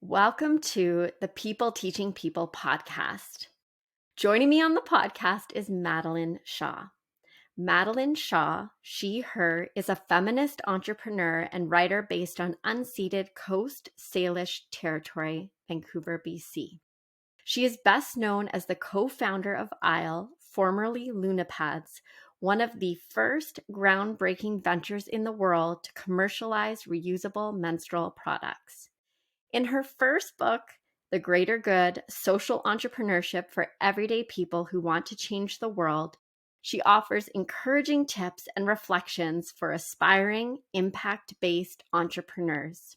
Welcome to the People Teaching People podcast. Joining me on the podcast is Madeleine Shaw. Madeleine Shaw, she, her, is a feminist entrepreneur and writer based on unceded Coast Salish territory, Vancouver, BC. She is best known as the co-founder of ISLE, formerly Lunapads, one of the first groundbreaking ventures in the world to commercialize reusable menstrual products. In her first book, The Greater Good, Social Entrepreneurship for Everyday People Who Want to Change the World, she offers encouraging tips and reflections for aspiring, impact-based entrepreneurs.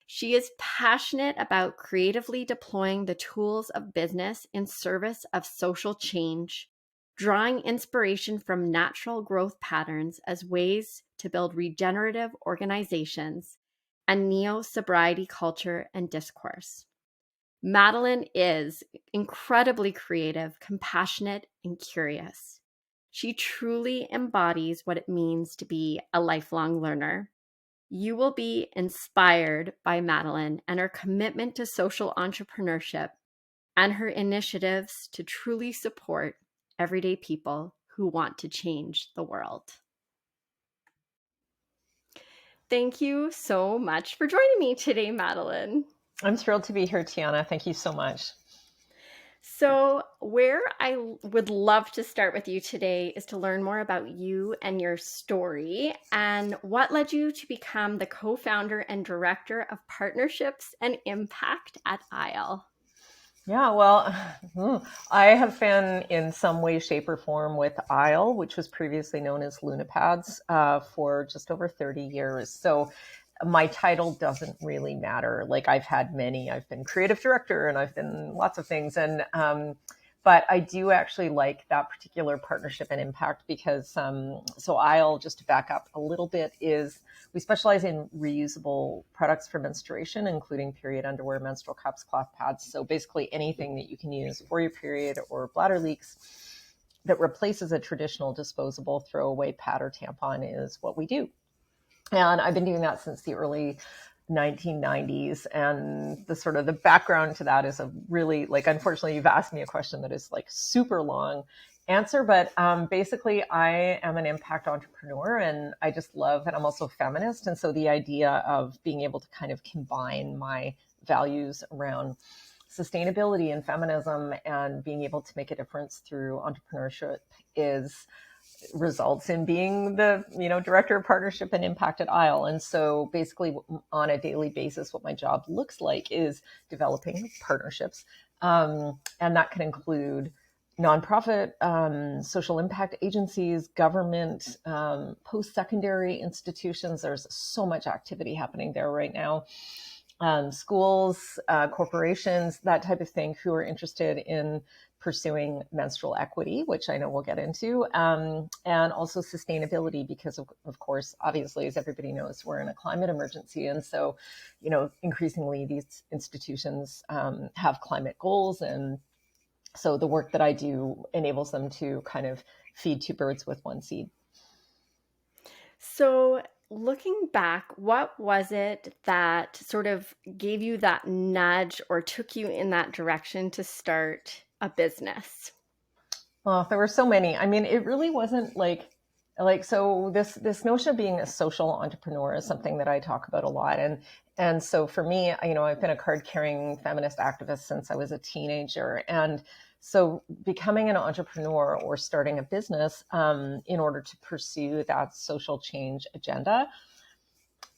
She is passionate about creatively deploying the tools of business in service of social change, drawing inspiration from natural growth patterns as ways to build regenerative organizations, and neo-sobriety culture and discourse. Madeleine is incredibly creative, compassionate, and curious. She truly embodies what it means to be a lifelong learner. You will be inspired by Madeleine and her commitment to social entrepreneurship and her initiatives to truly support everyday people who want to change the world. Thank you so much for joining me today, Madeleine. I'm thrilled to be here, Tiana. Thank you so much. So, where I would love to start with you today is to learn more about you and your story and what led you to become the co-founder and director of partnerships and impact at ISLE. Yeah, well, I have been in some way, shape, or form with ISLE, which was previously known as Lunapads, for just over 30 years. So my title doesn't really matter. Like I've had many. I've been creative director and I've been lots of things. But I do actually like that particular partnership and impact because, so ISLE, just to back up a little bit, we specialize in reusable products for menstruation, including period underwear, menstrual cups, cloth pads. So basically anything that you can use for your period or bladder leaks that replaces a traditional disposable throwaway pad or tampon is what we do. And I've been doing that since the early 1990s. And the background to that is a really, unfortunately, you've asked me a question that is super long answer, but basically I am an impact entrepreneur and I just love, and I'm also a feminist. And so the idea of being able to kind of combine my values around sustainability and feminism and being able to make a difference through entrepreneurship results in being the director of partnership and impact at ISLE. And so basically on a daily basis, what my job looks like is developing partnerships. And that can include nonprofit, social impact agencies, government, post-secondary institutions. There's so much activity happening there right now. Schools, corporations, that type of thing, who are interested in pursuing menstrual equity, which I know we'll get into, and also sustainability, because of course, obviously, as everybody knows, we're in a climate emergency. And so, increasingly these institutions have climate goals. And so the work that I do enables them to kind of feed two birds with one seed. So, looking back, what was it that sort of gave you that nudge or took you in that direction to start a business? Well, there were so many. I mean, it really wasn't so this notion of being a social entrepreneur is something that I talk about a lot. And so for me, I've been a card-carrying feminist activist since I was a teenager. And so becoming an entrepreneur or starting a business in order to pursue that social change agenda,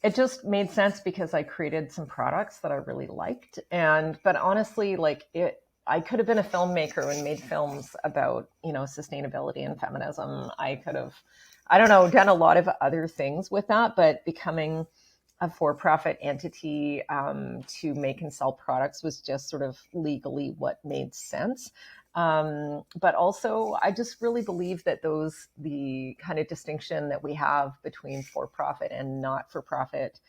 it just made sense because I created some products that I really liked. But honestly, I could have been a filmmaker and made films about, sustainability and feminism. I could have, done a lot of other things with that, but becoming a for-profit entity to make and sell products was just sort of legally what made sense. But also, I just really believe that the kind of distinction that we have between for-profit and not-for-profit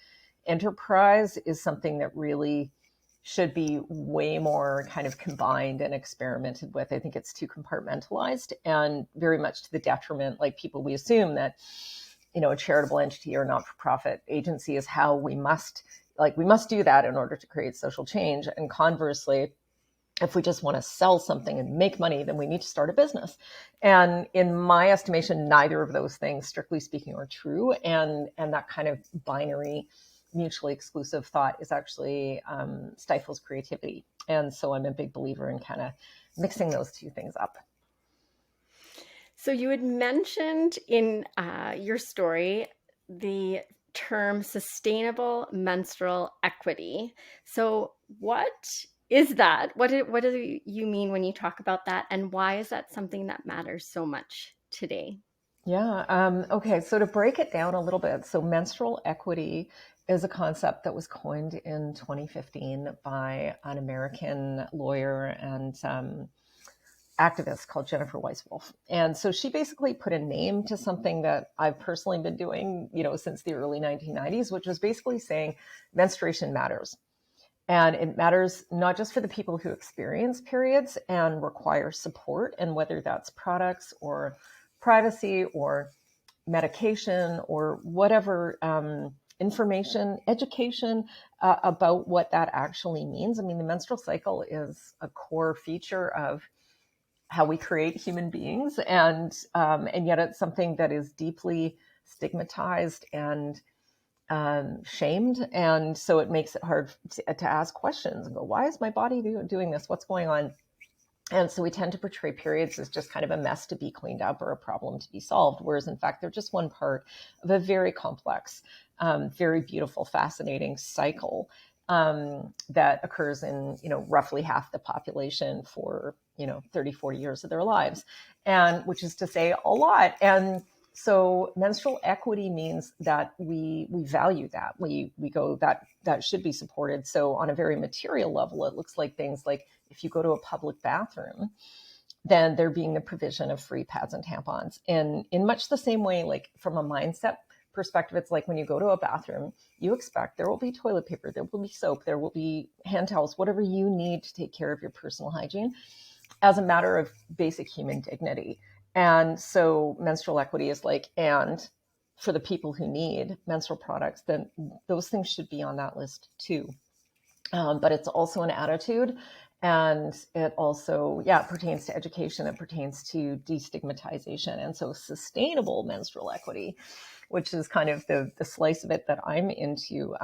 enterprise is something that really should be way more kind of combined and experimented with. I think it's too compartmentalized and very much to the detriment, we assume that, a charitable entity or not-for-profit agency is how we must like we must do that in order to create social change. And conversely, if we just want to sell something and make money, then we need to start a business. And in my estimation, neither of those things, strictly speaking, are true. And that kind of binary, mutually exclusive thought is actually stifles creativity. And so I'm a big believer in kind of mixing those two things up. So you had mentioned in your story the term sustainable menstrual equity. So what is that? What do you mean when you talk about that? And why is that something that matters so much today? Yeah. Okay. So to break it down a little bit, so menstrual equity is a concept that was coined in 2015 by an American lawyer and activist called Jennifer Weiswolf. And so she basically put a name to something that I've personally been doing, since the early 1990s, which was basically saying menstruation matters. And it matters not just for the people who experience periods and require support, and whether that's products or privacy or medication or whatever information, education about what that actually means. I mean, the menstrual cycle is a core feature of how we create human beings, and yet it's something that is deeply stigmatized and shamed, and so it makes it hard to ask questions and go, why is my body doing this? What's going on? And so we tend to portray periods as just kind of a mess to be cleaned up or a problem to be solved, whereas in fact they're just one part of a very complex, very beautiful, fascinating cycle that occurs in roughly half the population for 30, 40 years of their lives, and which is to say a lot. And so menstrual equity means that we value that. We go that should be supported. So on a very material level, it looks like things like if you go to a public bathroom, then there being the provision of free pads and tampons. And in much the same way, like from a mindset perspective, it's like when you go to a bathroom, you expect there will be toilet paper, there will be soap, there will be hand towels, whatever you need to take care of your personal hygiene as a matter of basic human dignity. And so menstrual equity is like, and for the people who need menstrual products, then those things should be on that list too. But it's also an attitude. And it also, it pertains to education, it pertains to destigmatization. And so sustainable menstrual equity, which is kind of the slice of it that I'm into,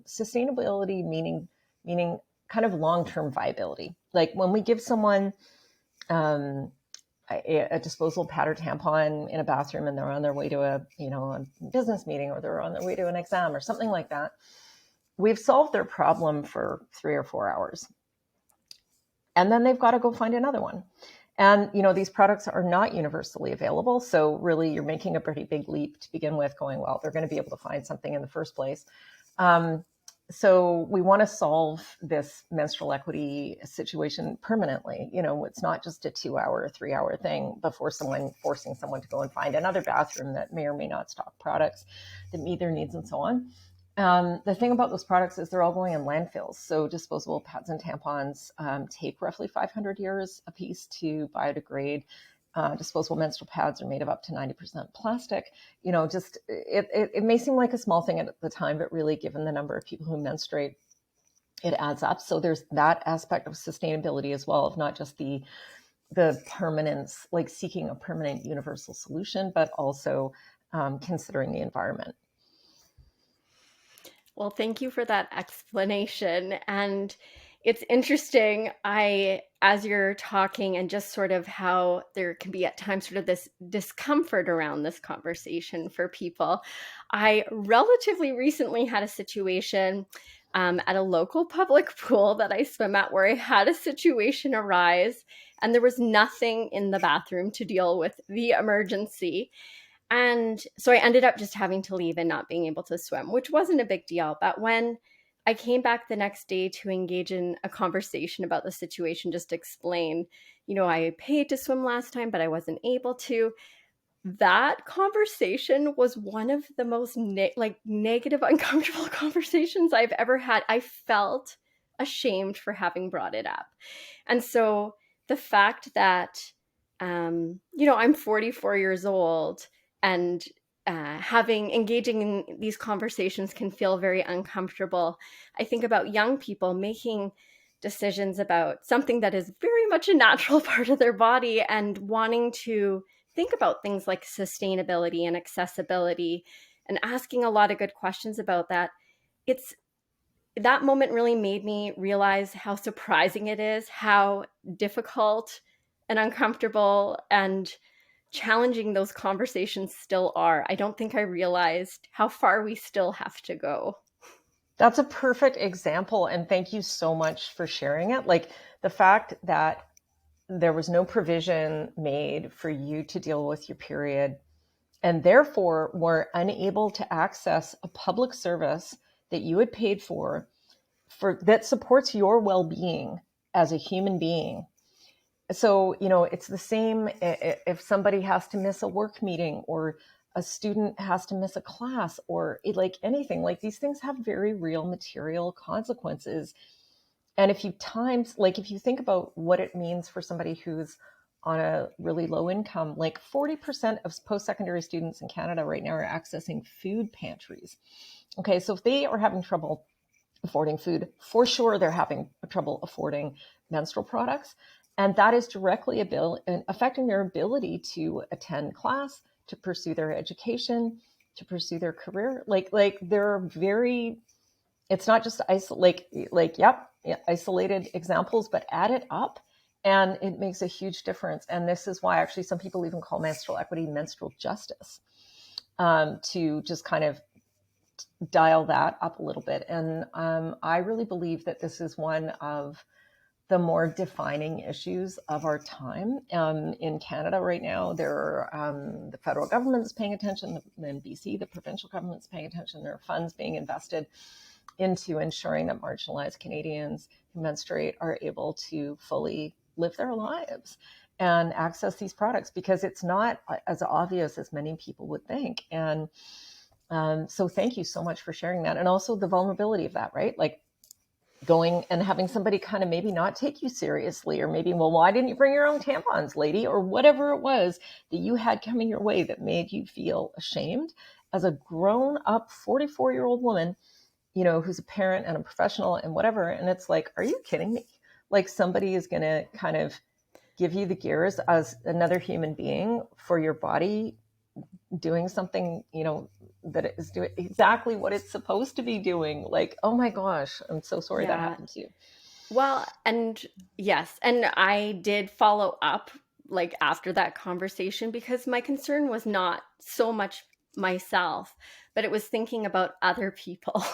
sustainability meaning kind of long-term viability. Like when we give someone a disposable pad or tampon in a bathroom and they're on their way to a business meeting, or they're on their way to an exam or something like that, we've solved their problem for 3 or 4 hours. And then they've got to go find another one. And, these products are not universally available. So really you're making a pretty big leap to begin with, going, well, they're going to be able to find something in the first place. So we want to solve this menstrual equity situation permanently. It's not just a 2-hour or 3-hour thing before forcing someone to go and find another bathroom that may or may not stock products that meet their needs and so on. The thing about those products is they're all going in landfills. So disposable pads and tampons take roughly 500 years a piece to biodegrade. Disposable menstrual pads are made of up to 90% plastic. It may seem like a small thing at the time, but really given the number of people who menstruate, it adds up. So there's that aspect of sustainability as well, of not just the permanence, like seeking a permanent universal solution, but also considering the environment. Well, thank you for that explanation. And it's interesting, as you're talking, and just sort of how there can be at times sort of this discomfort around this conversation for people. I relatively recently had a situation at a local public pool that I swim at, where I had a situation arise and there was nothing in the bathroom to deal with the emergency. And so I ended up just having to leave and not being able to swim, which wasn't a big deal. But when I came back the next day to engage in a conversation about the situation, just to explain, I paid to swim last time, but I wasn't able to. That conversation was one of the most negative, uncomfortable conversations I've ever had. I felt ashamed for having brought it up. And so the fact that, I'm 44 years old, and engaging in these conversations can feel very uncomfortable. I think about young people making decisions about something that is very much a natural part of their body and wanting to think about things like sustainability and accessibility and asking a lot of good questions about that. It's that moment really made me realize how surprising it is, how difficult and uncomfortable and challenging those conversations still are. I don't think I realized how far we still have to go. That's a perfect example. And thank you so much for sharing it. Like the fact that there was no provision made for you to deal with your period and therefore were unable to access a public service that you had paid for that supports your well-being as a human being. So, it's the same if somebody has to miss a work meeting or a student has to miss a class or like anything, like these things have very real material consequences. And if you think about what it means for somebody who's on a really low income, like 40% of post-secondary students in Canada right now are accessing food pantries. Okay, so if they are having trouble affording food, for sure they're having trouble affording menstrual products. And that is directly affecting their ability to attend class, to pursue their education, to pursue their career. Like they're very, it's not just isolated examples, but add it up and it makes a huge difference. And this is why actually some people even call menstrual equity menstrual justice, to just kind of dial that up a little bit. And I really believe that this is one of the more defining issues of our time in Canada right now. The federal government is paying attention, in BC, the provincial government is paying attention. There are funds being invested into ensuring that marginalized Canadians who menstruate are able to fully live their lives and access these products, because it's not as obvious as many people would think. And so thank you so much for sharing that. And also the vulnerability of that, right? Like going and having somebody kind of maybe not take you seriously, or maybe, well, why didn't you bring your own tampons, lady? Or whatever it was that you had coming your way that made you feel ashamed as a grown up 44-year-old woman, who's a parent and a professional and whatever. And it's like, are you kidding me? Like somebody is going to kind of give you the gears as another human being for your body doing something, that is doing exactly what it's supposed to be doing. Like, oh my gosh, I'm so sorry that happened to you. Well, and yes, and I did follow up like after that conversation, because my concern was not so much myself, but it was thinking about other people.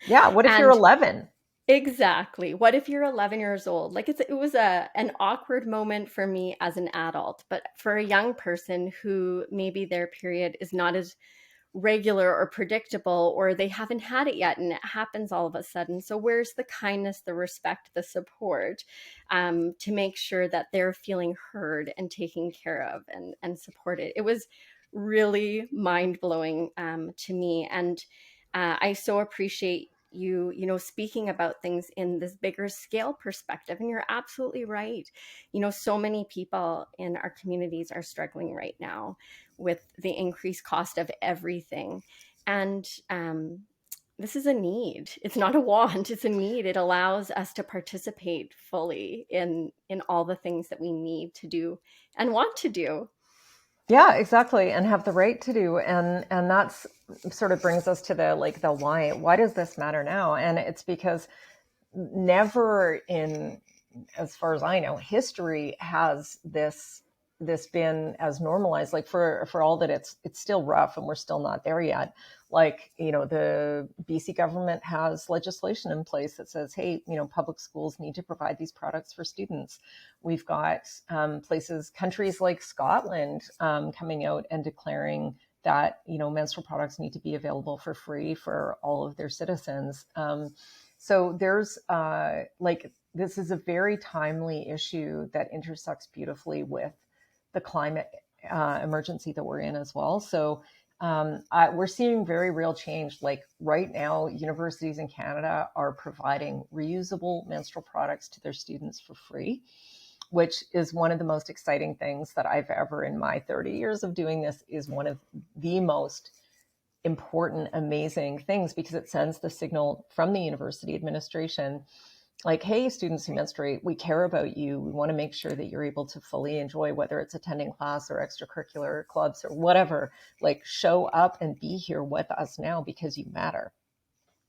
Yeah, what if you're And 11? exactly. What if you're 11 years old? Like it was an awkward moment for me as an adult, but for a young person who maybe their period is not as regular or predictable, or they haven't had it yet and it happens all of a sudden. So where's the kindness, the respect, the support, to make sure that they're feeling heard and taken care of and supported? It was really mind-blowing to me. And I so appreciate you speaking about things in this bigger scale perspective. And you're absolutely right. So many people in our communities are struggling right now with the increased cost of everything. And this is a need. It's not a want, it's a need. It allows us to participate fully in all the things that we need to do and want to do. Yeah, exactly. And have the right to do. And that's sort of brings us to the why does this matter now? And it's because never in, as far as I know, history has this been as normalized. Like for all that it's still rough and we're still not there yet. Like, the BC government has legislation in place that says, hey, public schools need to provide these products for students. We've got countries like Scotland coming out and declaring that, menstrual products need to be available for free for all of their citizens. So there's this is a very timely issue that intersects beautifully with the climate emergency that we're in as well. So we're seeing very real change. Like right now, universities in Canada are providing reusable menstrual products to their students for free, which is one of the most exciting things that I've ever, in my 30 years of doing this, is one of the most important, amazing things, because it sends the signal from the university administration like, hey, students who menstruate, we care about you. We want to make sure that you're able to fully enjoy, whether it's attending class or extracurricular clubs or whatever, like show up and be here with us now because you matter.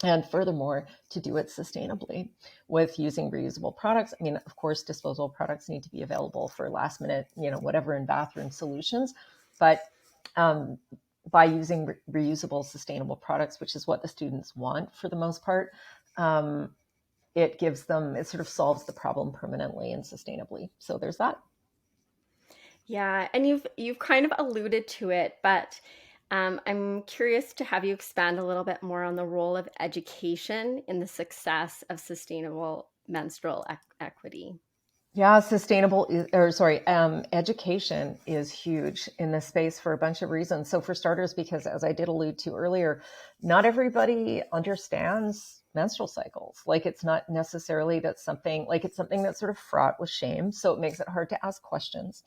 And furthermore, to do it sustainably with using reusable products. I mean, of course, disposable products need to be available for last minute, whatever in bathroom solutions. But by using reusable, sustainable products, which is what the students want for the most part, it sort of solves the problem permanently and sustainably. So there's that. Yeah, and you've kind of alluded to it, but I'm curious to have you expand a little bit more on the role of education in the success of sustainable menstrual equity. Yeah, education is huge in this space for a bunch of reasons. So for starters, because as I did allude to earlier, not everybody understands menstrual cycles. Like it's not necessarily it's something that's sort of fraught with shame. So it makes it hard to ask questions.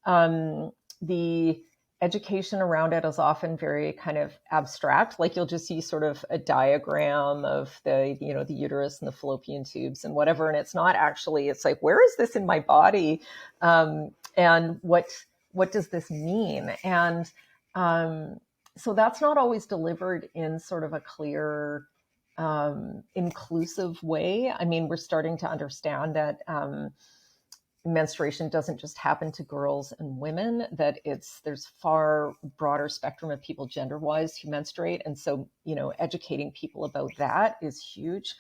The education around it is often very kind of abstract. Like you'll just see sort of a diagram of the uterus and the fallopian tubes and whatever. And it's not actually, it's like, where is this in my body? And what does this mean? And so that's not always delivered in sort of a clear, inclusive way. I mean, we're starting to understand that menstruation doesn't just happen to girls and women, that there's far broader spectrum of people gender-wise who menstruate. And so, educating people about that is huge.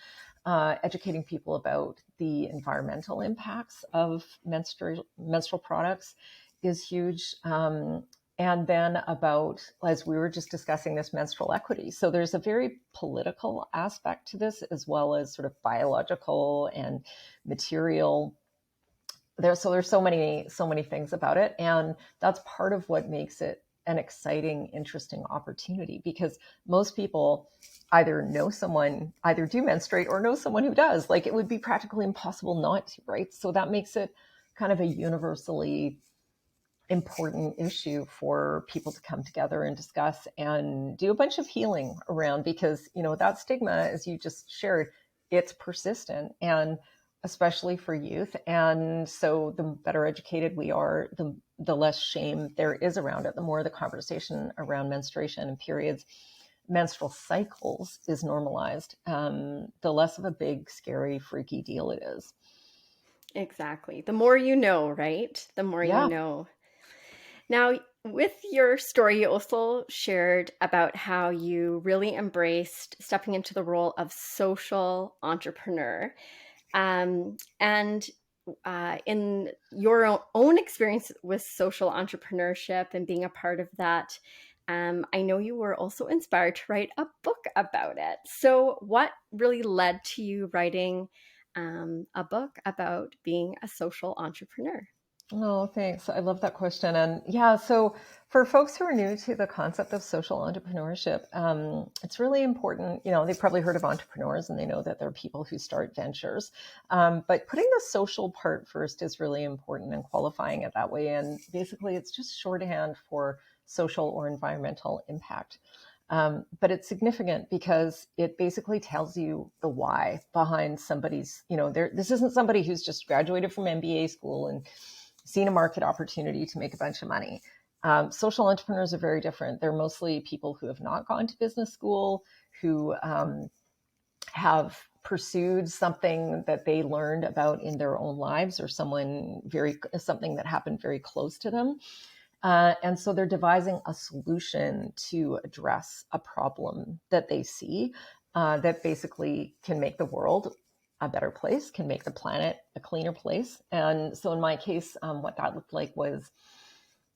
Educating people about the environmental impacts of menstrual products is huge. And then about, as we were just discussing, this menstrual equity. So there's a very political aspect to this, as well as sort of biological and material. There's so many things about it, and that's part of what makes it an exciting, interesting opportunity, because most people either do menstruate or know someone who does. Like it would be practically impossible not to, right? So that makes it kind of a universally important issue for people to come together and discuss and do a bunch of healing around, because that stigma, as you just shared, it's persistent, and especially for youth. And so the better educated we are, the less shame there is around it, the more the conversation around menstruation and periods, menstrual cycles is normalized, the less of a big, scary, freaky deal it is. Exactly. The more you know, right? The more you Yeah. know. Now, with your story, you also shared about how you really embraced stepping into the role of social entrepreneur. And in your own experience with social entrepreneurship and being a part of that, I know you were also inspired to write a book about it. So, what really led to you writing a book about being a social entrepreneur? Oh, thanks. I love that question. And yeah, so for folks who are new to the concept of social entrepreneurship, it's really important. They've probably heard of entrepreneurs and they know that they're people who start ventures. But putting the social part first is really important, and qualifying it that way. And basically, it's just shorthand for social or environmental impact. But it's significant because it basically tells you the why behind somebody's, this isn't somebody who's just graduated from MBA school and seen a market opportunity to make a bunch of money. Social entrepreneurs are very different. They're mostly people who have not gone to business school, who have pursued something that they learned about in their own lives, or something that happened very close to them. And so they're devising a solution to address a problem that they see, that basically can make the world a better place, can make the planet a cleaner place. And so in my case, what that looked like was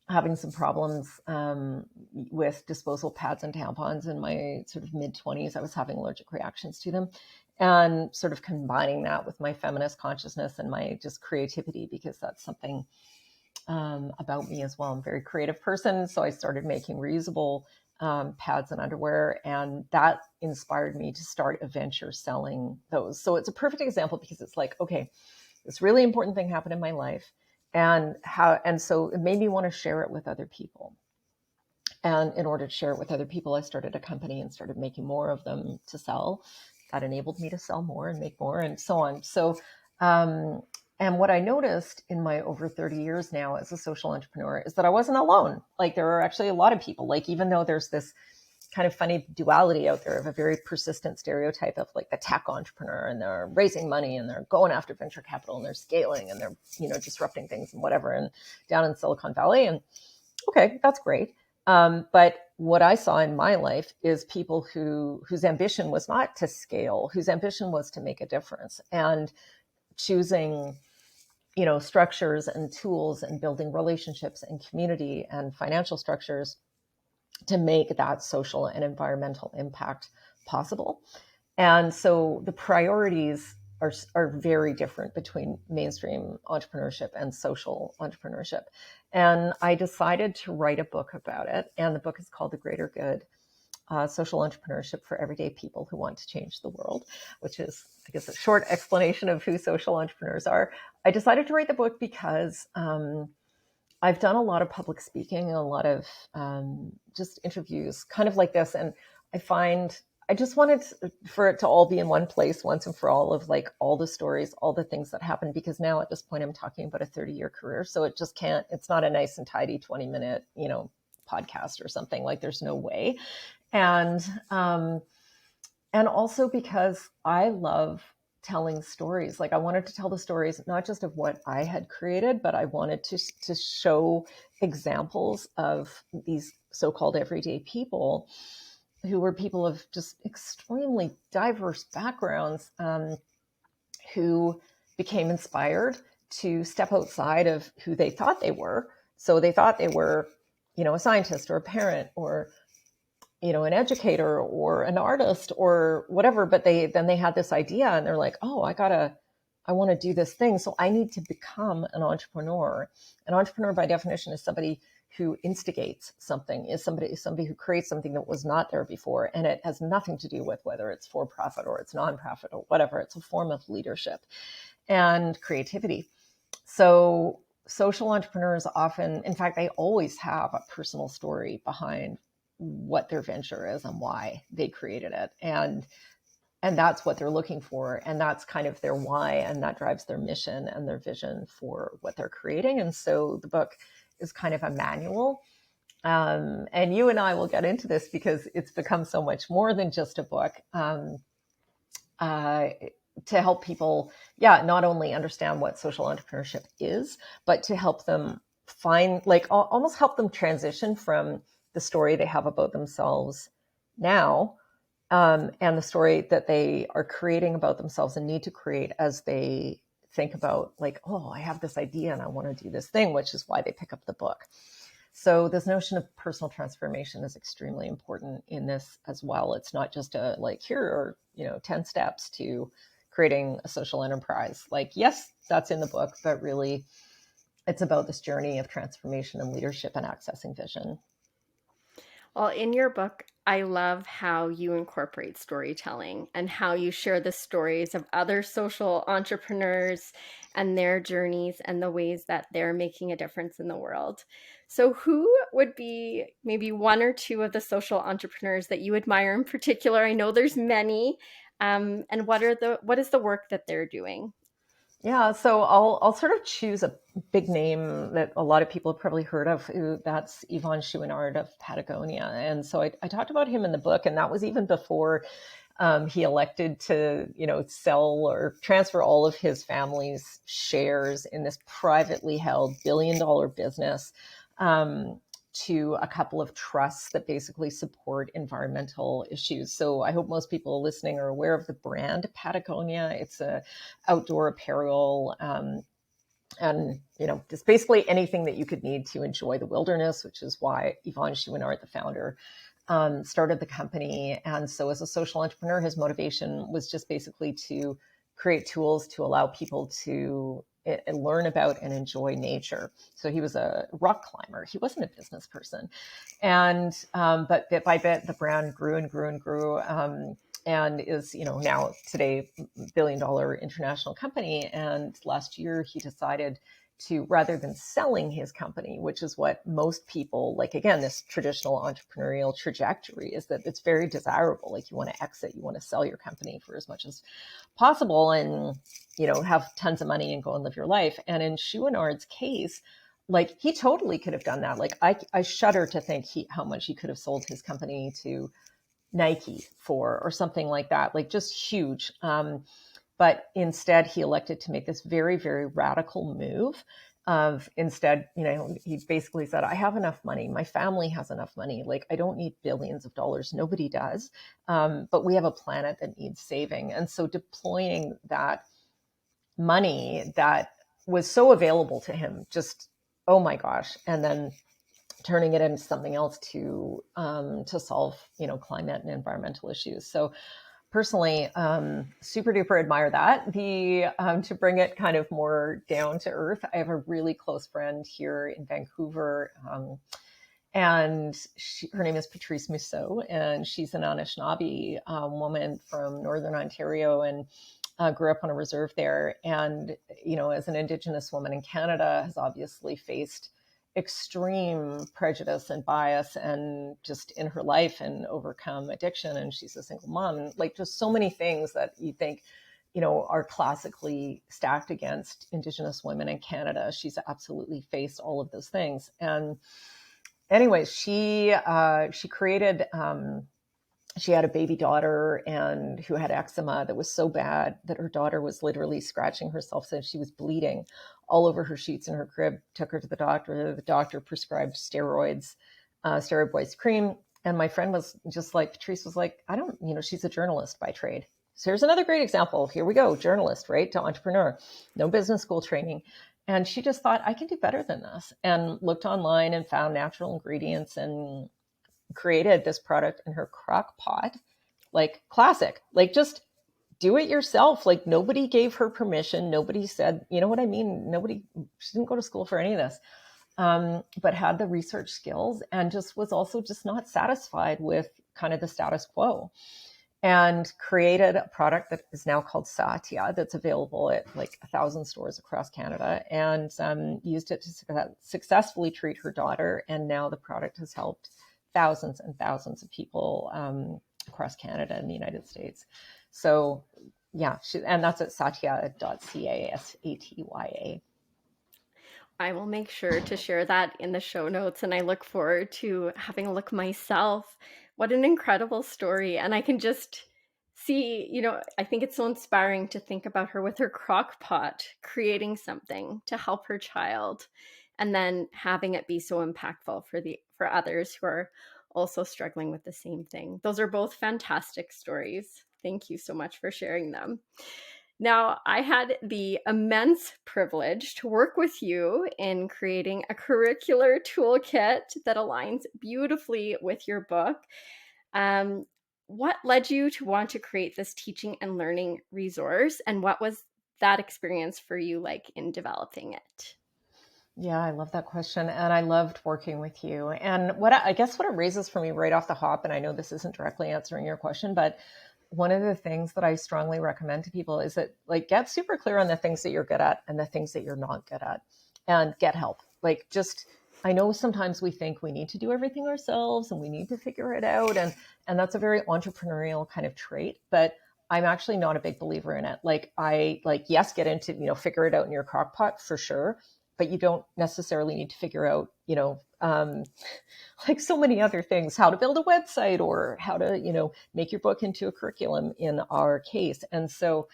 having some problems with disposable pads and tampons in my sort of mid-20s. I was having allergic reactions to them, and sort of combining that with my feminist consciousness and my just creativity, because that's something about me as well. I'm a very creative person. So I started making reusable pads and underwear, and that inspired me to start a venture selling those. So it's a perfect example, because it's like, okay, this really important thing happened in my life, and so it made me want to share it with other people. And in order to share it with other people, I started a company and started making more of them to sell. That enabled me to sell more and make more and so on. So, and what I noticed in my over 30 years now as a social entrepreneur is that I wasn't alone. Like there are actually a lot of people, like even though there's this kind of funny duality out there of a very persistent stereotype of like the tech entrepreneur, and they're raising money and they're going after venture capital and they're scaling and they're, disrupting things and whatever, and down in Silicon Valley. And okay, that's great. But what I saw in my life is people whose ambition was not to scale, whose ambition was to make a difference, and choosing, structures and tools and building relationships and community and financial structures to make that social and environmental impact possible. And so the priorities are very different between mainstream entrepreneurship and social entrepreneurship. And I decided to write a book about it. And the book is called The Greater Good, Social Entrepreneurship for Everyday People Who Want to Change the World, which is, I guess, a short explanation of who social entrepreneurs are. I decided to write the book because I've done a lot of public speaking and a lot of just interviews kind of like this. And I just wanted for it to all be in one place once and for all, of like all the stories, all the things that happened, because now at this point I'm talking about a 30-year career. So it's not a nice and tidy 20-minute, podcast or something. Like there's no way. And also because I love telling stories. Like I wanted to tell the stories, not just of what I had created, but I wanted to show examples of these so-called everyday people who were people of just extremely diverse backgrounds, who became inspired to step outside of who they thought they were. So they thought they were, a scientist or a parent or an educator or an artist or whatever, but they had this idea and they're like, oh, I want to do this thing. So I need to become an entrepreneur. An entrepreneur by definition is somebody who instigates something, is somebody who creates something that was not there before. And it has nothing to do with whether it's for profit or it's nonprofit or whatever. It's a form of leadership and creativity. So social entrepreneurs often, in fact, they always have a personal story behind what their venture is and why they created it. And that's what they're looking for. And that's kind of their why. And that drives their mission and their vision for what they're creating. And so the book is kind of a manual. And you and I will get into this because it's become so much more than just a book. To help people, not only understand what social entrepreneurship is, but to help them find, like almost help them transition from the story they have about themselves now, and the story that they are creating about themselves and need to create as they think about like, oh, I have this idea and I want to do this thing, which is why they pick up the book. So this notion of personal transformation is extremely important in this as well. It's not just a like, here are, 10 steps to creating a social enterprise. Like, yes, that's in the book, but really it's about this journey of transformation and leadership and accessing vision. Well, in your book, I love how you incorporate storytelling and how you share the stories of other social entrepreneurs and their journeys and the ways that they're making a difference in the world. So, who would be maybe one or two of the social entrepreneurs that you admire in particular? I know there's many. And what is the work that they're doing? Yeah, so I'll sort of choose a big name that a lot of people have probably heard of. That's Yvon Chouinard of Patagonia, and so I talked about him in the book, and that was even before he elected to sell or transfer all of his family's shares in this privately held billion-dollar business. To a couple of trusts that basically support environmental issues. So I hope most people listening are aware of the brand Patagonia. It's a outdoor apparel, and just basically anything that you could need to enjoy the wilderness, which is why Yvon Chouinard, the founder, started the company. And so as a social entrepreneur, his motivation was just basically to create tools to allow people to learn about and enjoy nature. So he was a rock climber. He wasn't a business person. And but bit by bit, the brand grew and grew and grew. And is, now today, $1 billion international company. And last year he decided to, rather than selling his company, which is what most people, like, again, this traditional entrepreneurial trajectory is that it's very desirable. Like, you want to exit, you want to sell your company for as much as possible and, have tons of money and go and live your life. And in Chouinard's case, like, he totally could have done that. Like, I shudder to think how much he could have sold his company to Nike for, or something like that, like just huge. But instead, he elected to make this very, very radical move of, instead, he basically said, I have enough money. My family has enough money. Like, I don't need billions of dollars. Nobody does. But we have a planet that needs saving. And so deploying that money that was so available to him, just, oh my gosh. And then turning it into something else to solve, climate and environmental issues. So personally, super duper admire that. To bring it kind of more down to earth, I have a really close friend here in Vancouver, and her name is Patrice Mousseau, and she's an Anishinaabe woman from Northern Ontario, and grew up on a reserve there. And, as an Indigenous woman in Canada, has obviously faced extreme prejudice and bias and just in her life, and overcome addiction. And she's a single mom, and like just so many things that you think, are classically stacked against Indigenous women in Canada. She's absolutely faced all of those things. And anyways, she created, she had a baby daughter and who had eczema that was so bad that her daughter was literally scratching herself, so she was bleeding all over her sheets in her crib. Took her to the doctor. The doctor prescribed steroids, steroid-based cream. And my friend was just like, Patrice was like, I don't, she's a journalist by trade. So here's another great example. Here we go, journalist, right, to entrepreneur, no business school training. And she just thought, I can do better than this, and looked online and found natural ingredients and created this product in her crock pot, like classic, like just do it yourself. Like, nobody gave her permission. Nobody said, you know what I mean? She didn't go to school for any of this, but had the research skills, and just was also just not satisfied with kind of the status quo, and created a product that is now called Satya, that's available at like 1,000 stores across Canada, and used it to successfully treat her daughter. And now the product has helped thousands and thousands of people across Canada and the United States. So yeah, and that's at satya.ca, SATYA. I will make sure to share that in the show notes, and I look forward to having a look myself. What an incredible story. And I can just see, I think it's so inspiring to think about her with her crock pot, creating something to help her child, and then having it be so impactful for others who are also struggling with the same thing. Those are both fantastic stories. Thank you so much for sharing them. Now, I had the immense privilege to work with you in creating a curricular toolkit that aligns beautifully with your book. What led you to want to create this teaching and learning resource, and what was that experience for you like in developing it? Yeah, I love that question. And I loved working with you. And I guess what it raises for me right off the hop, and I know this isn't directly answering your question, but one of the things that I strongly recommend to people is that, like, get super clear on the things that you're good at and the things that you're not good at, and get help. Like, just, I know sometimes we think we need to do everything ourselves and we need to figure it out. And that's a very entrepreneurial kind of trait, but I'm actually not a big believer in it. Yes, get into, figure it out in your crock pot for sure, but you don't necessarily need to figure out, like so many other things, how to build a website or how to, make your book into a curriculum in our case. And so,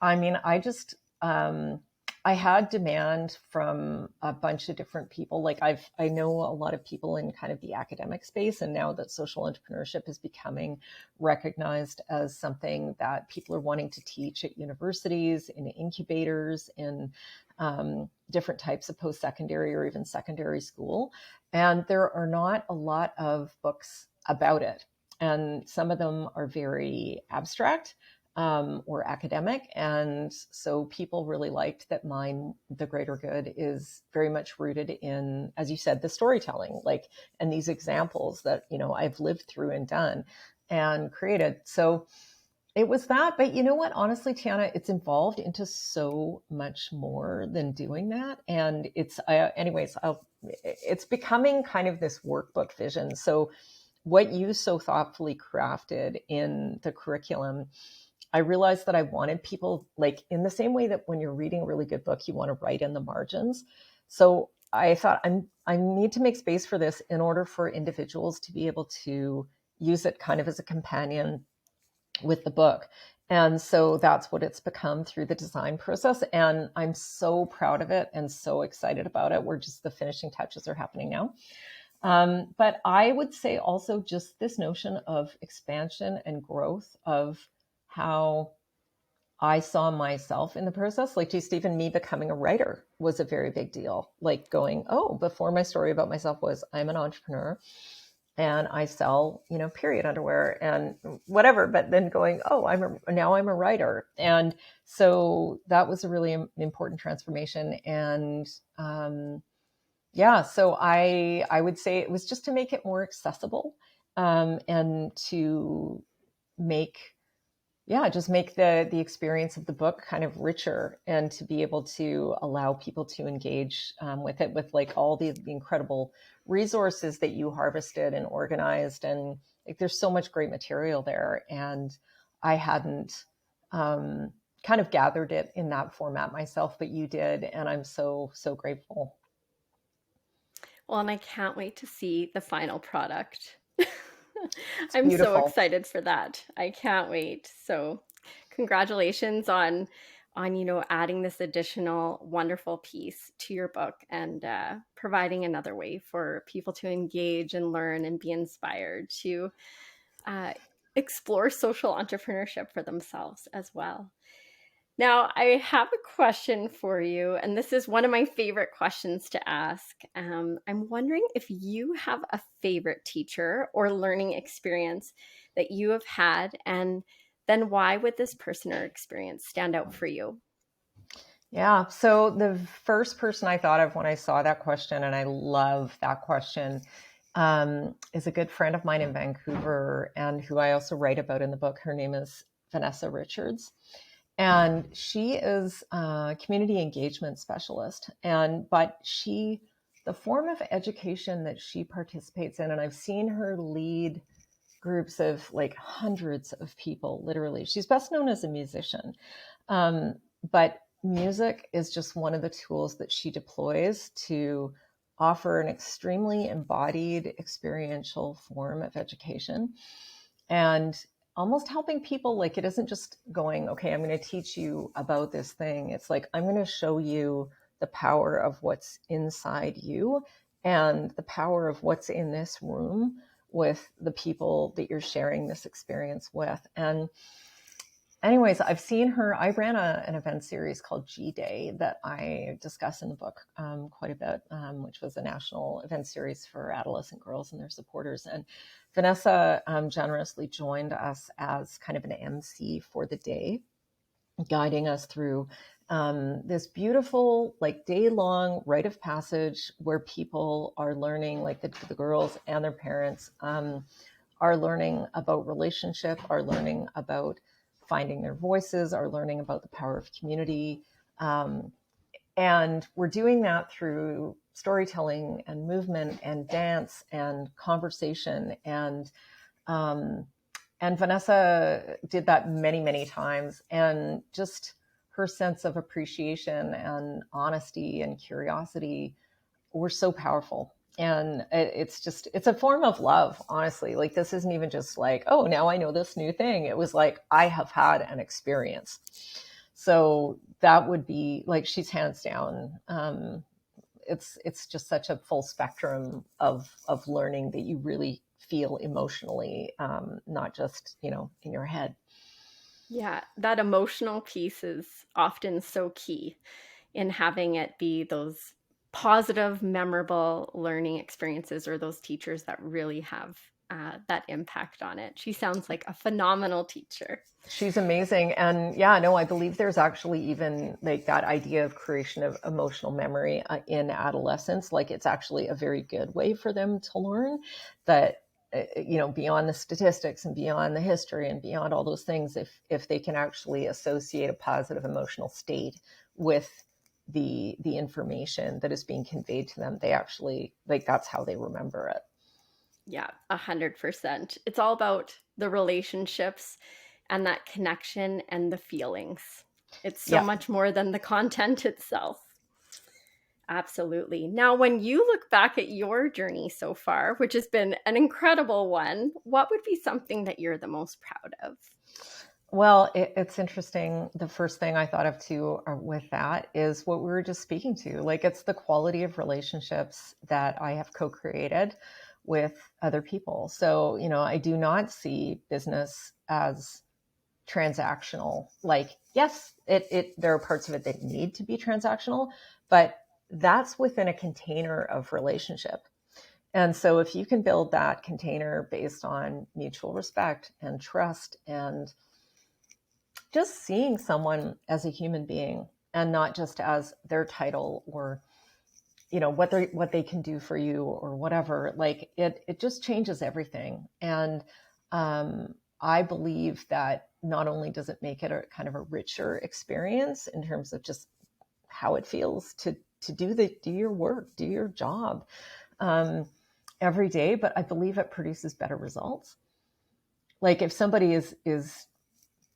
I mean, I had demand from a bunch of different people. Like, I know a lot of people in kind of the academic space, and now that social entrepreneurship is becoming recognized as something that people are wanting to teach at universities, in incubators, in different types of post-secondary or even secondary school. And there are not a lot of books about it. And some of them are very abstract or academic. And so people really liked that mine, The Greater Good, is very much rooted in, as you said, the storytelling, like, and these examples that, I've lived through and done and created. So It was that, but you know what? Honestly, Tiana, it's evolved into so much more than doing that, and it's it's becoming kind of this workbook vision. So, what you so thoughtfully crafted in the curriculum, I realized that I wanted people, like, in the same way that when you're reading a really good book, you want to write in the margins. So I thought I need to make space for this in order for individuals to be able to use it kind of as a companion with the book. And so that's what it's become through the design process. And I'm so proud of it and so excited about it. We're just, the finishing touches are happening now. But I would say also just this notion of expansion and growth of how I saw myself in the process. Like, just even me becoming a writer was a very big deal. Like going, oh, before my story about myself was I'm an entrepreneur and I sell, period underwear and whatever. But then going, oh, now I'm a writer. And so that was a really important transformation. And so I would say it was just to make it more accessible, and to make just make the experience of the book kind of richer, and to be able to allow people to engage with it, with like all the incredible resources that you harvested and organized. And like, there's so much great material there. And I hadn't kind of gathered it in that format myself, but you did. And I'm so, so grateful. Well, and I can't wait to see the final product. It's I'm so beautiful. excited for that. I can't wait. So, congratulations on adding this additional wonderful piece to your book, and providing another way for people to engage and learn and be inspired to uh, explore social entrepreneurship for themselves as well. Now, I have a question for you, and this is one of my favorite questions to ask. I'm wondering if you have a favorite teacher or learning experience that you have had, and then why would this person or experience stand out for you? Yeah. So the first person I thought of when I saw that question, and I love that question, is a good friend of mine in Vancouver, and who I also write about in the book. Her name is Vanessa Richards. And she is a community engagement specialist. But the form of education that she participates in, and I've seen her lead groups of like hundreds of people, literally. She's best known as a musician. But music is just one of the tools that she deploys to offer an extremely embodied, experiential form of education. And almost helping people, like, it isn't just going, okay, I'm going to teach you about this thing. It's like, I'm going to show you the power of what's inside you and the power of what's in this room with the people that you're sharing this experience with. And anyways, I've seen her. I ran an event series called G-Day that I discuss in the book quite a bit, which was a national event series for adolescent girls and their supporters. And Vanessa generously joined us as kind of an MC for the day, guiding us through this beautiful, like, day-long rite of passage where people are learning, like the girls and their parents are learning about relationship, are learning about finding their voices, are learning about the power of community. And we're doing that through storytelling and movement and dance and conversation. And Vanessa did that many, many times. And just her sense of appreciation and honesty and curiosity were so powerful. And it's a form of love, honestly. Like, this isn't even just like, oh, now I know this new thing. It was like, I have had an experience. So that would be like, she's hands down. It's just such a full spectrum of learning that you really feel emotionally, not just, in your head. Yeah, that emotional piece is often so key in having it be those positive, memorable learning experiences, or those teachers that really have that impact on it. She sounds like a phenomenal teacher. She's amazing. And yeah, no, I believe there's actually even like that idea of creation of emotional memory in adolescence. Like, it's actually a very good way for them to learn that beyond the statistics and beyond the history and beyond all those things, if they can actually associate a positive emotional state with the information that is being conveyed to them, they actually, like, that's how they remember it. Yeah, 100%. It's all about the relationships and that connection and the feelings. It's so Yeah. much more than the content itself. Absolutely. Now, when you look back at your journey so far, which has been an incredible one, what would be something that you're the most proud of? Well, it's interesting. The first thing I thought of too with that is what we were just speaking to. Like, it's the quality of relationships that I have co-created with other people. So, I do not see business as transactional. Like, yes, there are parts of it that need to be transactional, but that's within a container of relationship. And so if you can build that container based on mutual respect and trust and just seeing someone as a human being and not just as their title or what they can do for you or whatever, like it just changes everything. And I believe that not only does it make it a kind of a richer experience in terms of just how it feels to do your work, do your job every day, but I believe it produces better results. Like, if somebody is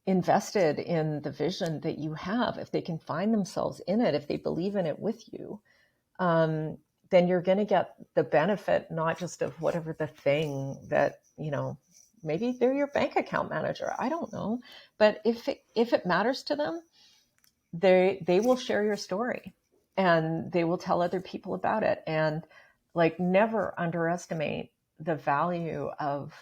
invested in the vision that you have, if they can find themselves in it, if they believe in it with you, then you're going to get the benefit, not just of whatever the thing that, maybe they're your bank account manager. I don't know. But if it matters to them, they will share your story and they will tell other people about it. And, like, never underestimate the value of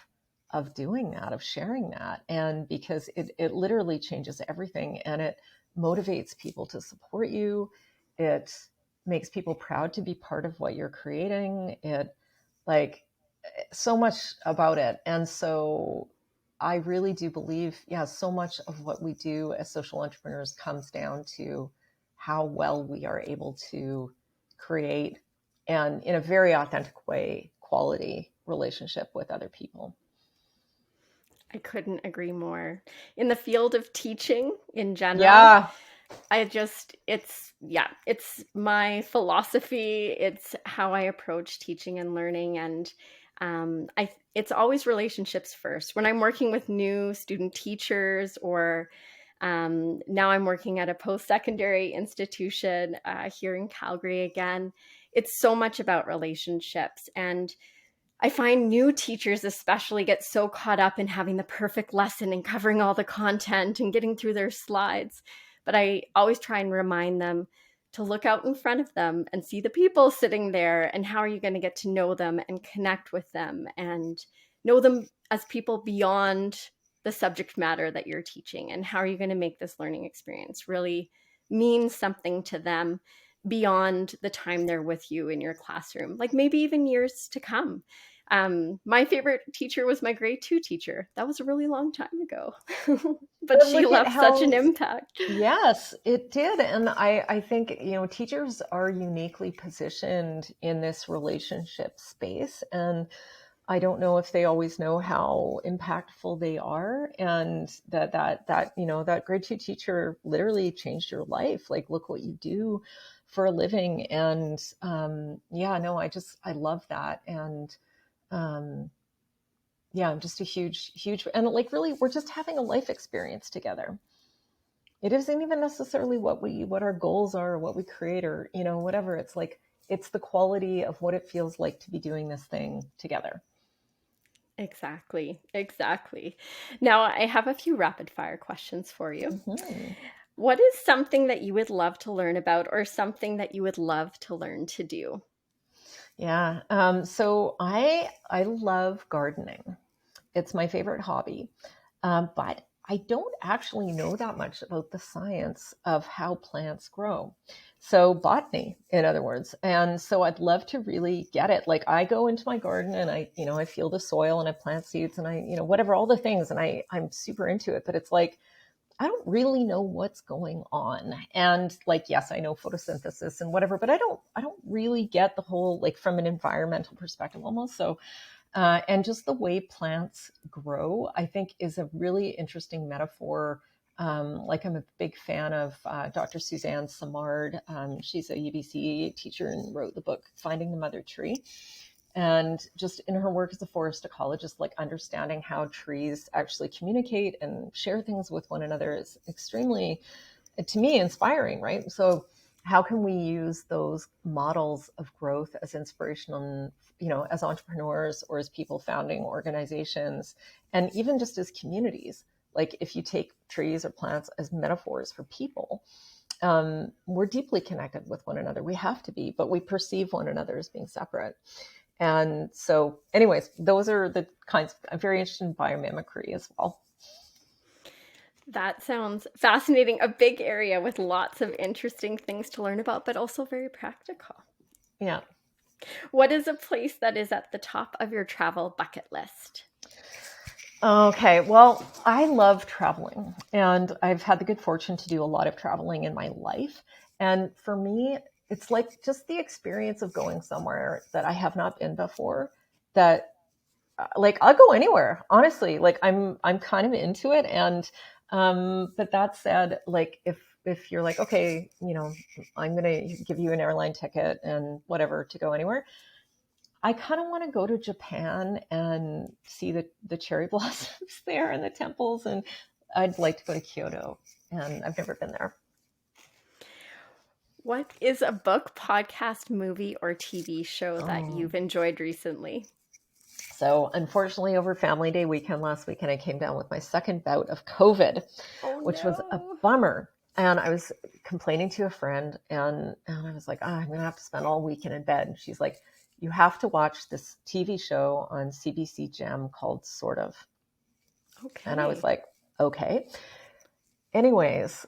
doing that, of sharing that. And because it literally changes everything, and it motivates people to support you. It makes people proud to be part of what you're creating. It, like, so much about it. And so I really do believe, so much of what we do as social entrepreneurs comes down to how well we are able to create, and in a very authentic way, quality relationship with other people. I couldn't agree more. In the field of teaching in general, Yeah. it's my philosophy. It's how I approach teaching and learning. And it's always relationships first. When I'm working with new student teachers, or now I'm working at a post-secondary institution here in Calgary again, it's so much about relationships. And I find new teachers especially get so caught up in having the perfect lesson and covering all the content and getting through their slides. But I always try and remind them to look out in front of them and see the people sitting there, and how are you going to get to know them and connect with them and know them as people beyond the subject matter that you're teaching, and how are you going to make this learning experience really mean something to them beyond the time they're with you in your classroom, like maybe even years to come. My favorite teacher was my grade 2 teacher. That was a really long time ago, but she Look at left such an how, impact. yes, it did. And I think, teachers are uniquely positioned in this relationship space. And I don't know if they always know how impactful they are, and that grade 2 teacher literally changed your life. Like, look what you do for a living. And I love that. And I'm just a huge, and, like, really, we're just having a life experience together. It isn't even necessarily what our goals are, or what we create, or, whatever. It's like, it's the quality of what it feels like to be doing this thing together. Exactly. Now, I have a few rapid fire questions for you. Mm-hmm. What is something that you would love to learn about, or something that you would love to learn to do? Yeah. So I love gardening. It's my favorite hobby. But I don't actually know that much about the science of how plants grow. So botany, in other words. And so I'd love to really get it. Like, I go into my garden and I feel the soil and I plant seeds and whatever, all the things. And I'm super into it, but it's like, I don't really know what's going on. And, like, yes, I know photosynthesis and whatever, but I don't really get the whole, like, from an environmental perspective almost. So And just the way plants grow, I think, is a really interesting metaphor. Like I'm a big fan of Dr. Suzanne Simard. She's a UBC teacher and wrote the book Finding the Mother Tree. And just in her work as a forest ecologist, like understanding how trees actually communicate and share things with one another is extremely, to me, inspiring, right? So how can we use those models of growth as inspirational, as entrepreneurs or as people founding organizations, and even just as communities? Like if you take trees or plants as metaphors for people, we're deeply connected with one another. We have to be, but we perceive one another as being separate. And so, anyways, those are the kinds. I'm very interested in biomimicry as well. That sounds fascinating. A big area with lots of interesting things to learn about, but also very practical. Yeah. What is a place that is at the top of your travel bucket list? Okay, well, I love traveling, and I've had the good fortune to do a lot of traveling in my life. And for me, it's like just the experience of going somewhere that I have not been before. That, like, I'll go anywhere, honestly. Like, I'm kind of into it. And but that said, like, if you're like, okay, I'm gonna give you an airline ticket and whatever to go anywhere, I kind of want to go to Japan and see the cherry blossoms there and the temples. And I'd like to go to Kyoto, and I've never been there. What is a book, podcast, movie, or TV show that Oh. you've enjoyed recently? So unfortunately, over Family Day weekend last weekend, I came down with my second bout of COVID, which was a bummer. And I was complaining to a friend, and I was like, I'm going to have to spend all weekend in bed. And she's like, you have to watch this TV show on CBC Gem called Sort of. Okay. And I was like, okay. Anyways,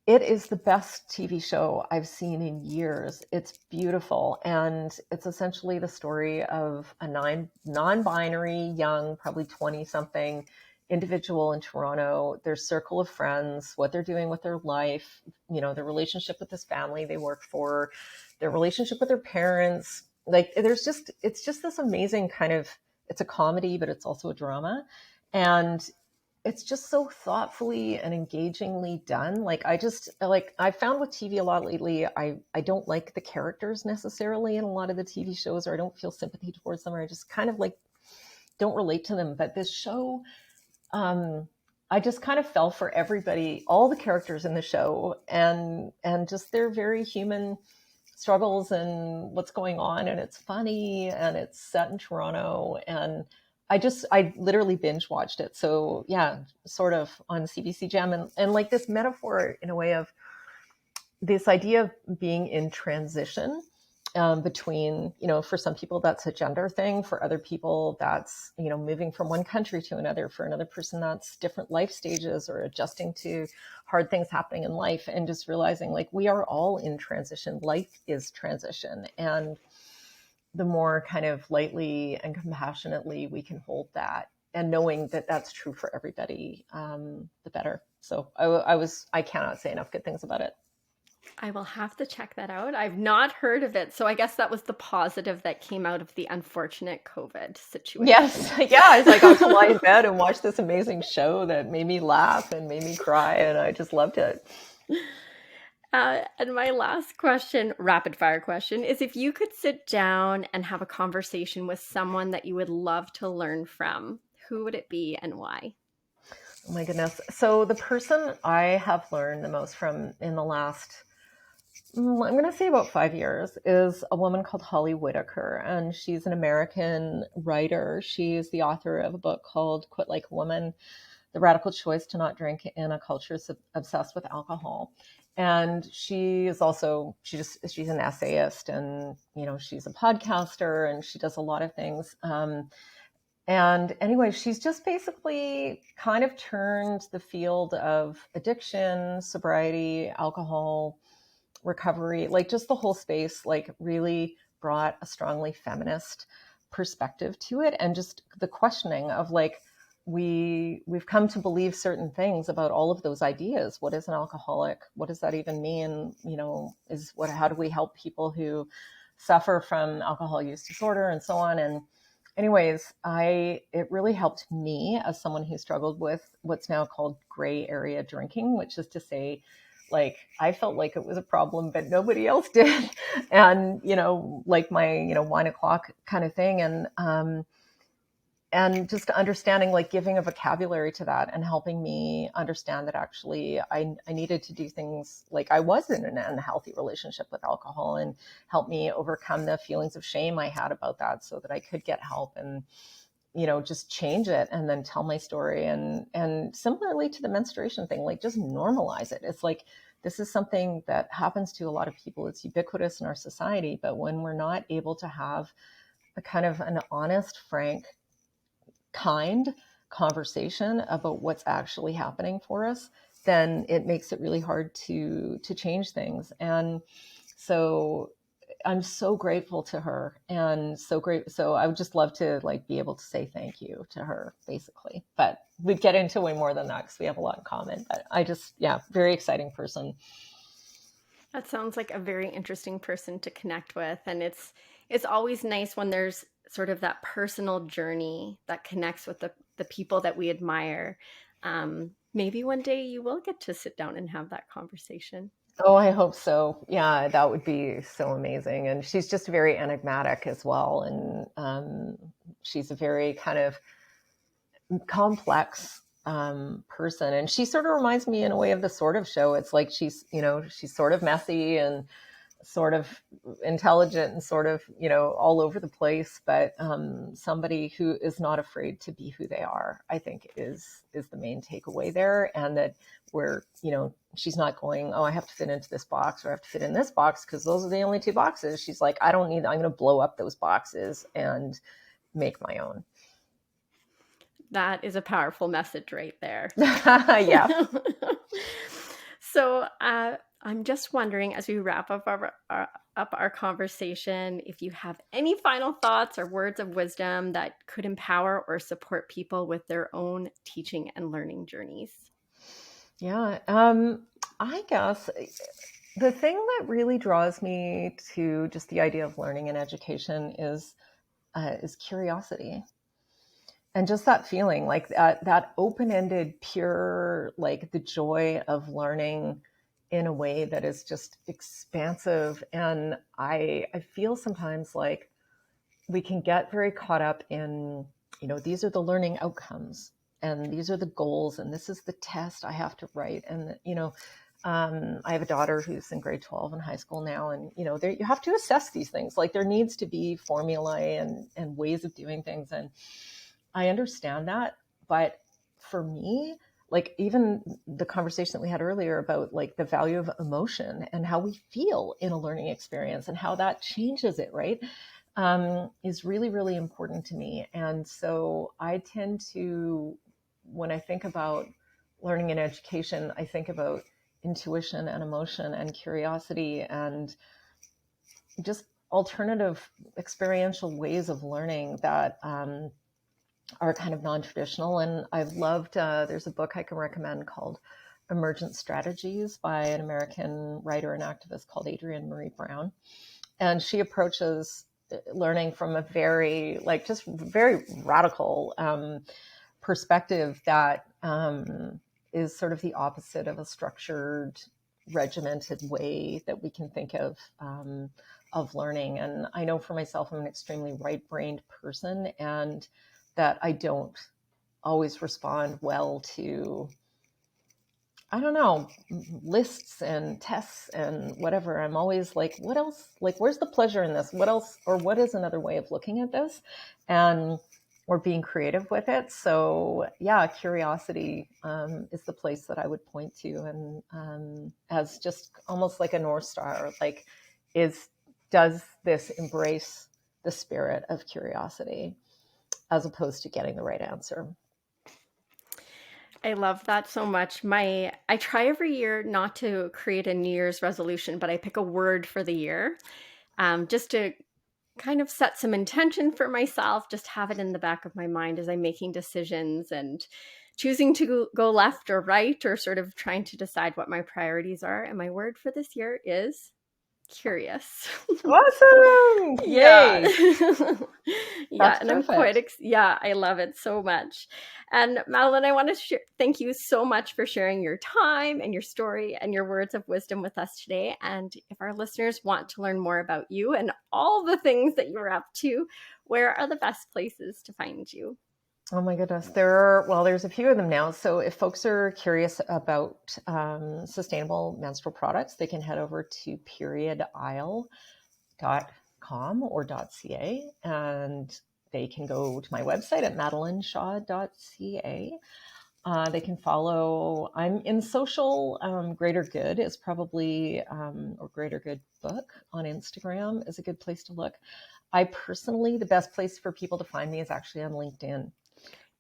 it is the best TV show I've seen in years. It's beautiful. And it's essentially the story of a non-binary, young, probably 20 something individual in Toronto, their circle of friends, what they're doing with their life, their relationship with this family they work for, their relationship with their parents. Like it's just this amazing kind of, it's a comedy, but it's also a drama. And it's just so thoughtfully and engagingly done. Like I found with TV a lot lately, I don't like the characters necessarily in a lot of the TV shows, or I don't feel sympathy towards them, or I just kind of like don't relate to them. But this show, I just kind of fell for everybody, all the characters in the show, and just their very human struggles and what's going on. And it's funny, and it's set in Toronto, and I literally binge watched it. So yeah, Sort of on CBC Gem, and like this metaphor in a way of this idea of being in transition between, for some people that's a gender thing, for other people that's, moving from one country to another, for another person that's different life stages or adjusting to hard things happening in life, and just realizing like we are all in transition. Life is transition. And the more kind of lightly and compassionately we can hold that, and knowing that that's true for everybody, the better. So I cannot say enough good things about it. I will have to check that out. I've not heard of it. So I guess that was the positive that came out of the unfortunate COVID situation. Yes. Yeah. I got to lie in bed and watch this amazing show that made me laugh and made me cry. And I just loved it. And my last question, rapid fire question, is if you could sit down and have a conversation with someone that you would love to learn from, who would it be and why? Oh my goodness. So the person I have learned the most from in the last, I'm going to say about 5 years, is a woman called Holly Whitaker. And she's an American writer. She is the author of a book called Quit Like a Woman: The Radical Choice to Not Drink in a Culture Obsessed with Alcohol. And she's an essayist, and, she's a podcaster, and she does a lot of things. And anyway, she's just basically kind of turned the field of addiction, sobriety, alcohol, recovery, like just the whole space, like really brought a strongly feminist perspective to it. And just the questioning of like, we've come to believe certain things about all of those ideas. What is an alcoholic? What does that even mean? How do we help people who suffer from alcohol use disorder and so on? And anyways, it really helped me as someone who struggled with what's now called gray area drinking, which is to say, like, I felt like it was a problem, but nobody else did. And, like my, 1 o'clock kind of thing. And just understanding, like giving a vocabulary to that and helping me understand that actually I needed to do things, like I was in an unhealthy relationship with alcohol, and help me overcome the feelings of shame I had about that so that I could get help and, just change it and then tell my story. And similarly to the menstruation thing, like just normalize it. It's like, this is something that happens to a lot of people. It's ubiquitous in our society, but when we're not able to have a kind of an honest, frank, kind conversation about what's actually happening for us, then it makes it really hard to change things. And so I'm so grateful to her, and so great. So I would just love to like be able to say thank you to her, basically. But we'd get into way more than that because we have a lot in common. But yeah, very exciting person. That sounds like a very interesting person to connect with. And it's always nice when there's sort of that personal journey that connects with the people that we admire. Maybe one day you will get to sit down and have that conversation. Oh, I hope so. Yeah, that would be so amazing. And she's just very enigmatic as well. And she's a very kind of complex person. And she sort of reminds me in a way of the Sort of Show. It's like she's sort of messy and sort of intelligent and sort of, all over the place, but somebody who is not afraid to be who they are, I think is the main takeaway there. And that we're, she's not going, oh, I have to fit into this box, or I have to fit in this box because those are the only two boxes. She's like, I'm going to blow up those boxes and make my own. That is a powerful message right there. Yeah. So I'm just wondering, as we wrap up our conversation, if you have any final thoughts or words of wisdom that could empower or support people with their own teaching and learning journeys. Yeah. I guess the thing that really draws me to just the idea of learning and education is curiosity. And just that feeling, like that open-ended, pure, like the joy of learning in a way that is just expansive. And I feel sometimes like we can get very caught up in, these are the learning outcomes, and these are the goals, and this is the test I have to write. And, I have a daughter who's in grade 12 in high school now, and, you have to assess these things. Like there needs to be formulae and ways of doing things. And I understand that. But for me, like even the conversation that we had earlier about like the value of emotion and how we feel in a learning experience and how that changes it, right? Is really, really important to me. And so I tend to, when I think about learning and education, I think about intuition and emotion and curiosity and just alternative experiential ways of learning that are kind of non-traditional. And I've loved, there's a book I can recommend called Emergent Strategies by an American writer and activist called Adrienne Marie Brown. And she approaches learning from a very, like, just very radical perspective that is sort of the opposite of a structured, regimented way that we can think of learning. And I know for myself, I'm an extremely right-brained person, and that I don't always respond well to, I don't know, lists and tests and whatever. I'm always like, what else? Like, where's the pleasure in this? What else? Or what is another way of looking at this? And or being creative with it. So yeah, curiosity is the place that I would point to, and as just almost like a North Star, like does this embrace the spirit of curiosity as opposed to getting the right answer? I love that so much. I try every year not to create a New Year's resolution, but I pick a word for the year, just to kind of set some intention for myself, just have it in the back of my mind as I'm making decisions and choosing to go left or right, or sort of trying to decide what my priorities are. And my word for this year is curious. Awesome. Yeah. Yay. Yeah, That's and I'm quite perfect. yeah, I love it so much. And Madeline, I want to thank you so much for sharing your time and your story and your words of wisdom with us today. And if our listeners want to learn more about you and all the things that you're up to, where are the best places to find you? Oh my goodness. There's a few of them now. So if folks are curious about sustainable menstrual products, they can head over to periodisle.com or .ca, and they can go to my website at madeleineshaw.ca. They can follow, I'm in social, Greater Good is probably, or Greater Good Book on Instagram is a good place to look. I personally, the best place for people to find me is actually on LinkedIn.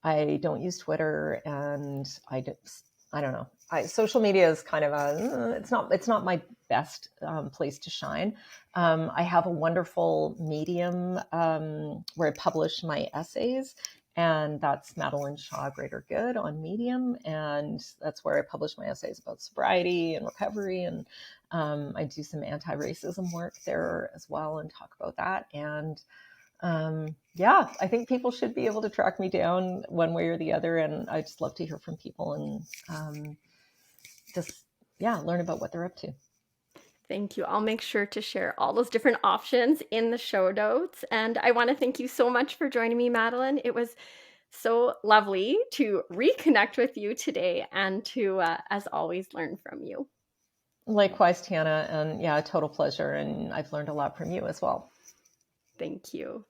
I don't use Twitter, and I don't know. Social media is kind of it's not my best place to shine. I have a wonderful Medium where I publish my essays, and that's Madeleine Shaw Greater Good on Medium, and that's where I publish my essays about sobriety and recovery, and I do some anti-racism work there as well and talk about that. And yeah, I think people should be able to track me down one way or the other. And I just love to hear from people and just, yeah, learn about what they're up to. Thank you. I'll make sure to share all those different options in the show notes. And I want to thank you so much for joining me, Madeline. It was so lovely to reconnect with you today and to, as always, learn from you. Likewise, Tiana. And yeah, a total pleasure. And I've learned a lot from you as well. Thank you.